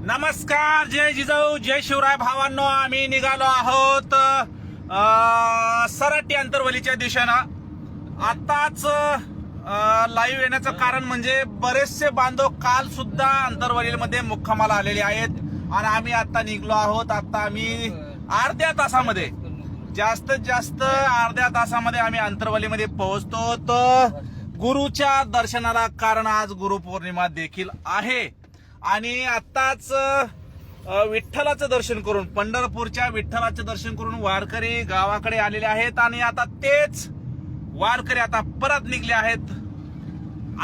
नमस्कार, जय जिजाऊ, जय शिवराय भावांनो. आम्ही निघालो आहोत सराटी अंतरवलीच्या दिशेनं. आताच लाईव्ह येण्याचं कारण म्हणजे बरेचसे बांधव काल सुद्धा अंतरवलीमध्ये मुक्कामाला आलेले आहेत आणि आम्ही आता निघलो आहोत. आता आम्ही अर्ध्या तासामध्ये, जास्तीत जास्त अर्ध्या तासामध्ये आम्ही अंतरवलीमध्ये पोहोचतो. तर गुरुच्या दर्शनाला, कारण आज गुरुपौर्णिमा देखील आहे आणि आताच विठ्ठलाचं दर्शन करून, पंढरपूरच्या विठ्ठलाचं दर्शन करून वारकरी गावाकडे आलेले आहेत आणि आता तेच वारकरी आता परत निघले आहेत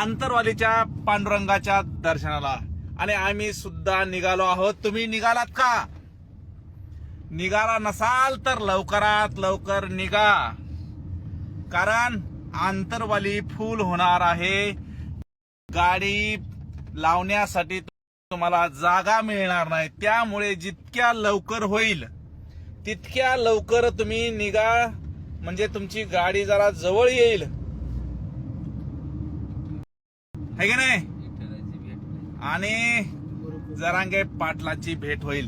अंतरवालीच्या पांडुरंगाच्या दर्शनाला. आणि आम्ही सुद्धा निघालो आहोत. तुम्ही निघालात का? निघाला नसाल तर लवकरात लवकर निघा, कारण अंतरवाली फुल होणार आहे. गाडी लावण्यासाठी तुम्हाला जागा मिळणार नाही. त्यामुळे जितक्या लवकर होईल तितक्या लवकर तुम्ही निघा, म्हणजे तुमची गाडी जरा जवळ येईल, है की नाही? आणि जरांगे पाटलाची भेट होईल.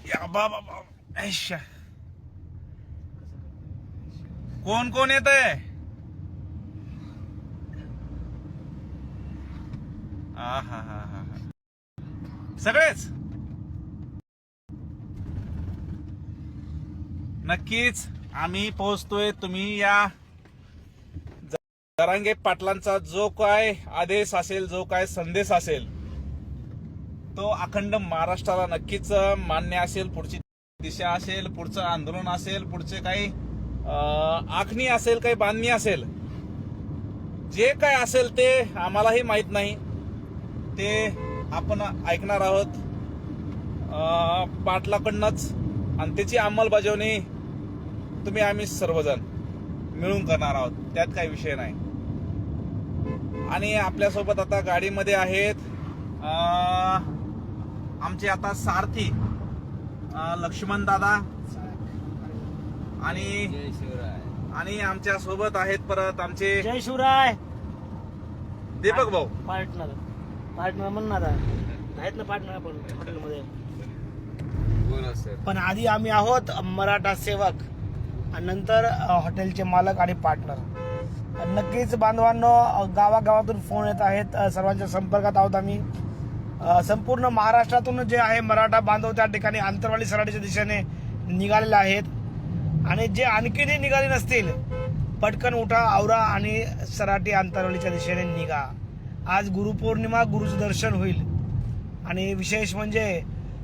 या बाबा, कोण कोण येत आहे? सगळेच नक्कीच आम्ही पोहोचतोय. तुम्ही या. जरांगे पाटलांचा जो काय आदेश असेल, जो काय संदेश असेल, तो अखंड महाराष्ट्राला नक्कीच मान्य असेल. पुढची दिशा असेल, पुढचं आंदोलन असेल, पुढचे काही आखणी असेल, काही बांधणी असेल, जे काय असेल ते आम्हालाही माहित नाही. ते आपण ऐकणार आहोत पाटलाकडनंच आणि त्याची अंमलबजावणी तुम्ही आम्ही सर्वजण मिळून करणार आहोत. त्यात काही विषय नाही. आणि आपल्यासोबत आता गाडीमध्ये आहेत आमचे आता सारथी लक्ष्मण दादा आणि आमच्या सोबत आहेत परत आमचे जय शिवराय दीपक भाऊ. पार्टनर म्हणणार आहेत ना पार्टनर आपण हॉटेलमध्ये. पण आधी आम्ही आहोत मराठा सेवक आणि नंतर हॉटेलचे मालक आणि पार्टनर. नक्कीच बांधवांनो, गावागावातून फोन येत आहेत, सर्वांच्या संपर्कात आहोत आम्ही. संपूर्ण महाराष्ट्रातून जे आहे मराठा बांधव त्या ठिकाणी अंतरवाली सराटीच्या दिशेने निघालेले आहेत. आणि जे आणखीनही निघाले नसतील, पटकन उठा, आवरा आणि सराटी अंतरवालीच्या दिशेने निघा. आज गुरुपौर्णिमा, गुरुचं दर्शन होईल. आणि विशेष म्हणजे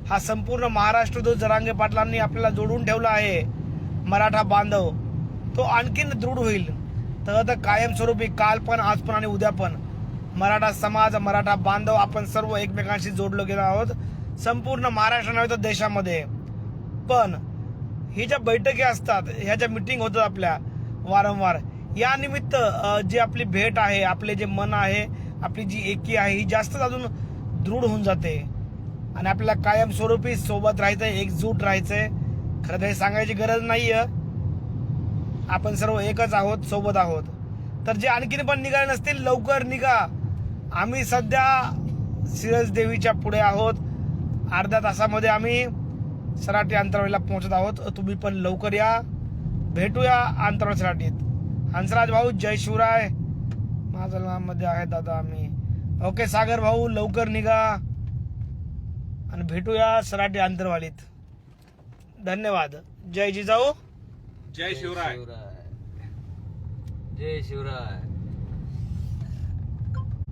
हा संपूर्ण महाराष्ट्र जो जरांगे पाटलांनी आपल्याला जोडून ठेवला आहे, मराठा बांधव, तो आणखीन दृढ होईल. तर कायमस्वरूपी काल पण, आज पण आणि उद्या पण मराठा समाज, मराठा बांधव आपण सर्व एकमेकांशी जोडलो गेलो आहोत, संपूर्ण महाराष्ट्र नव्हे तर देशामध्ये. पण ही ज्या बैठकी असतात, ह्या ज्या मिटिंग होतात आपल्या वारंवार, या निमित्त जी आपली भेट आहे, आपले जे मन आहे, आपली जी एकी आहे, ही जास्त अजून दृढ होऊन जाते. आणि आपल्याला कायमस्वरूपी सोबत राहायचंय, एकजूट राहायचंय. खरं काही सांगायची गरज नाहीये, आपण सर्व एकच आहोत, सोबत आहोत. तर जे आणखीन पण निघाले नसतील, लवकर निघा. आम्ही सध्या सिरस देवीच्या पुढे आहोत. अर्ध्या तासामध्ये आम्ही सराटी अंतरवालीला पोहोचत आहोत. तुम्ही पण लवकर या, भेटूया अंतरवाली सराटीत. हंसराज भाऊ, जय शिवराय. माझं नावामध्ये आहे दादा आम्ही. ओके सागर भाऊ, लवकर निघा आणि भेटूया सराटी अंतरवालीत. धन्यवाद. जय जिजाऊ, जय शिवराय. जय शिवराय.